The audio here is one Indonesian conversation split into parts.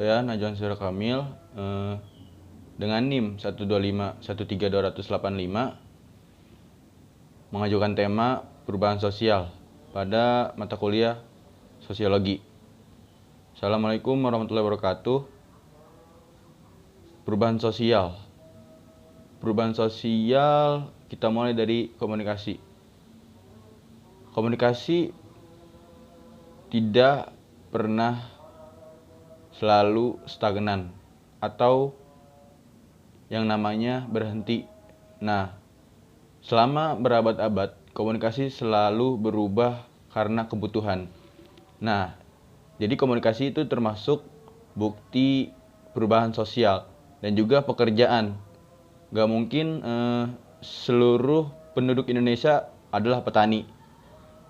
Saya Najwan Syirah Kamil dengan NIM 125138285 mengajukan tema perubahan sosial pada mata kuliah Sosiologi. Assalamualaikum warahmatullahi wabarakatuh. Perubahan sosial. Perubahan sosial kita mulai dari komunikasi. Komunikasi tidak pernah selalu stagnan atau yang namanya berhenti. Nah, selama berabad-abad komunikasi selalu berubah karena kebutuhan. Nah, jadi komunikasi itu termasuk bukti perubahan sosial dan juga pekerjaan. Gak mungkin seluruh penduduk Indonesia adalah petani.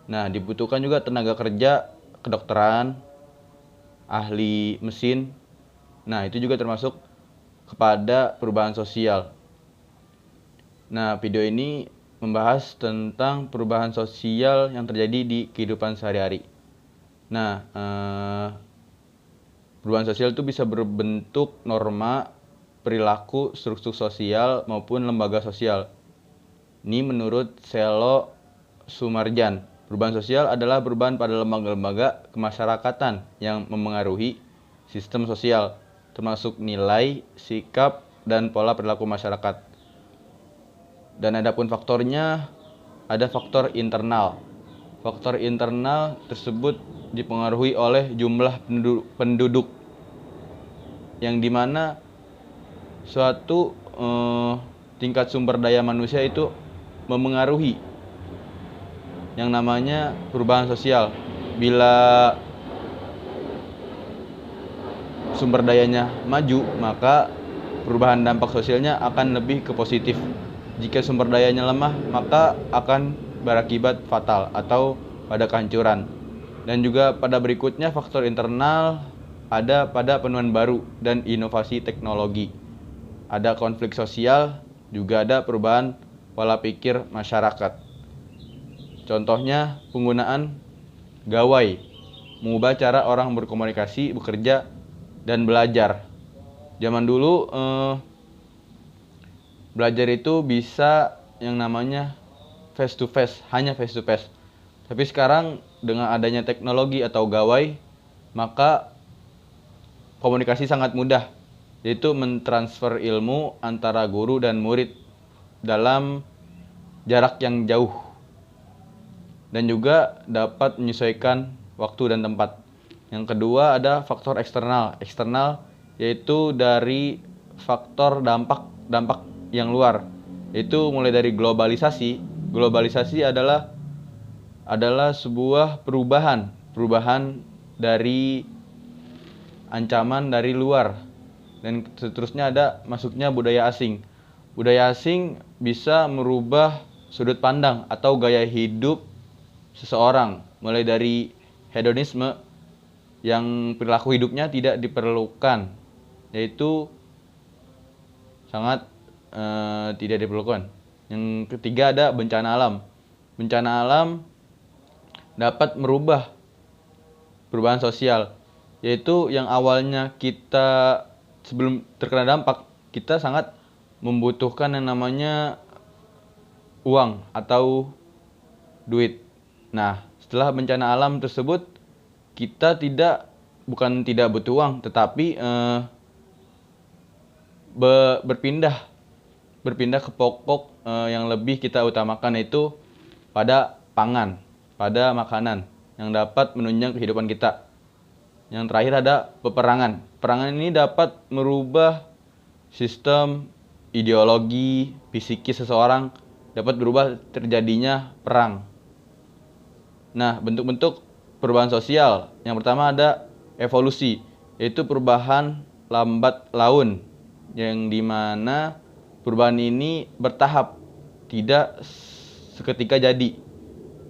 Nah, dibutuhkan juga tenaga kerja kedokteran, ahli mesin. Nah, itu juga termasuk kepada perubahan sosial. Nah, video ini membahas tentang perubahan sosial yang terjadi di kehidupan sehari-hari. Nah, perubahan sosial itu bisa berbentuk norma, perilaku, struktur sosial, maupun lembaga sosial. Ini menurut Selo Sumarjan. Perubahan sosial adalah perubahan pada lembaga-lembaga kemasyarakatan yang memengaruhi sistem sosial, termasuk nilai, sikap, dan pola perilaku masyarakat. Dan adapun faktornya, ada faktor internal. Faktor internal tersebut dipengaruhi oleh jumlah penduduk, yang dimana suatu tingkat sumber daya manusia itu memengaruhi yang namanya perubahan sosial. Bila sumber dayanya maju, maka perubahan dampak sosialnya akan lebih ke positif. Jika sumber dayanya lemah, maka akan berakibat fatal atau pada kehancuran. Dan juga pada berikutnya faktor internal ada pada penemuan baru dan inovasi teknologi. Ada konflik sosial, juga ada perubahan pola pikir masyarakat. Contohnya penggunaan gawai, mengubah cara orang berkomunikasi, bekerja, dan belajar. Zaman dulu belajar itu bisa yang namanya face to face, hanya face to face. Tapi sekarang dengan adanya teknologi atau gawai, maka komunikasi sangat mudah, yaitu mentransfer ilmu antara guru dan murid dalam jarak yang jauh, dan juga dapat menyesuaikan waktu dan tempat. Yang kedua ada faktor eksternal. Eksternal yaitu dari faktor dampak yang luar, yaitu mulai dari globalisasi. Globalisasi adalah sebuah perubahan dari ancaman dari luar. Dan seterusnya ada masuknya budaya asing. Budaya asing bisa merubah sudut pandang atau gaya hidup seseorang, mulai dari hedonisme yang perilaku hidupnya tidak diperlukan, yaitu sangat tidak diperlukan. Yang ketiga ada bencana alam. Bencana alam dapat merubah perubahan sosial, yaitu yang awalnya kita sebelum terkena dampak, kita sangat membutuhkan yang namanya uang atau duit. Nah, setelah bencana alam tersebut, kita bukan tidak butuh uang, tetapi berpindah ke pokok yang lebih kita utamakan, yaitu pada pangan, pada makanan yang dapat menunjang kehidupan kita. Yang terakhir ada peperangan. Peperangan ini dapat merubah sistem ideologi, psikis seseorang, dapat berubah terjadinya perang. Nah, bentuk-bentuk perubahan sosial. Yang pertama ada evolusi, yaitu perubahan lambat laun, yang dimana perubahan ini bertahap, tidak seketika jadi.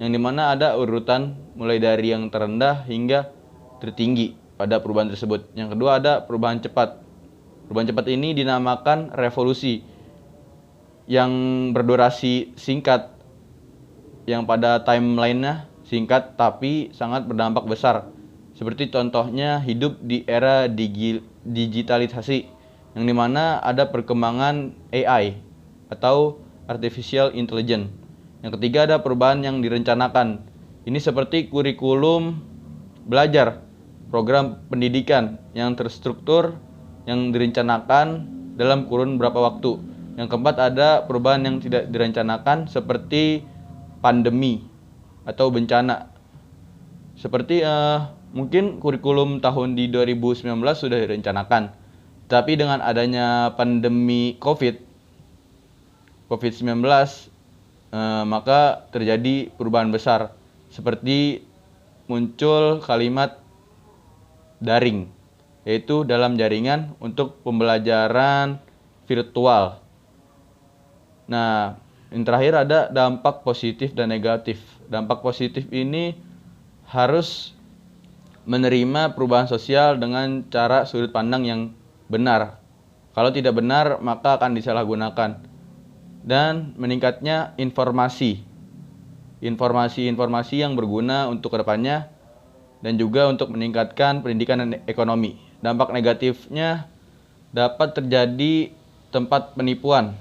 Yang dimana ada urutan mulai dari yang terendah hingga tertinggi pada perubahan tersebut. Yang kedua ada perubahan cepat. Perubahan cepat ini dinamakan revolusi, yang berdurasi singkat, yang pada timeline-nya singkat tapi sangat berdampak besar. Seperti contohnya hidup di era digitalisasi, yang dimana ada perkembangan AI atau Artificial Intelligence. Yang ketiga ada perubahan yang direncanakan. Ini seperti kurikulum belajar, program pendidikan yang terstruktur, yang direncanakan dalam kurun berapa waktu. Yang keempat ada perubahan yang tidak direncanakan seperti pandemi atau bencana. Seperti mungkin kurikulum tahun di 2019 sudah direncanakan. Tapi dengan adanya pandemi COVID-19, maka terjadi perubahan besar. Seperti muncul kalimat daring, yaitu dalam jaringan untuk pembelajaran virtual. Nah, yang terakhir ada dampak positif dan negatif. Dampak positif ini harus menerima perubahan sosial dengan cara sudut pandang yang benar. Kalau tidak benar, maka akan disalahgunakan. Dan meningkatnya informasi yang berguna untuk kedepannya, dan juga untuk meningkatkan pendidikan dan ekonomi. Dampak negatifnya dapat terjadi tempat penipuan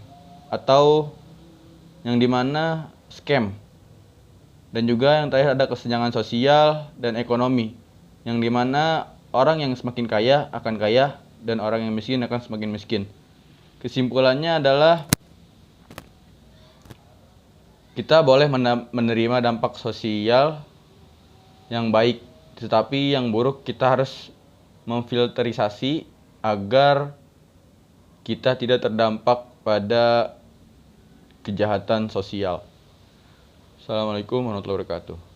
atau yang dimana scam. Dan juga yang terakhir ada kesenjangan sosial dan ekonomi, yang dimana orang yang semakin kaya akan kaya dan orang yang miskin akan semakin miskin. Kesimpulannya adalah kita boleh menerima dampak sosial yang baik, tetapi yang buruk kita harus memfilterisasi agar kita tidak terdampak pada kejahatan sosial. Assalamualaikum warahmatullahi wabarakatuh.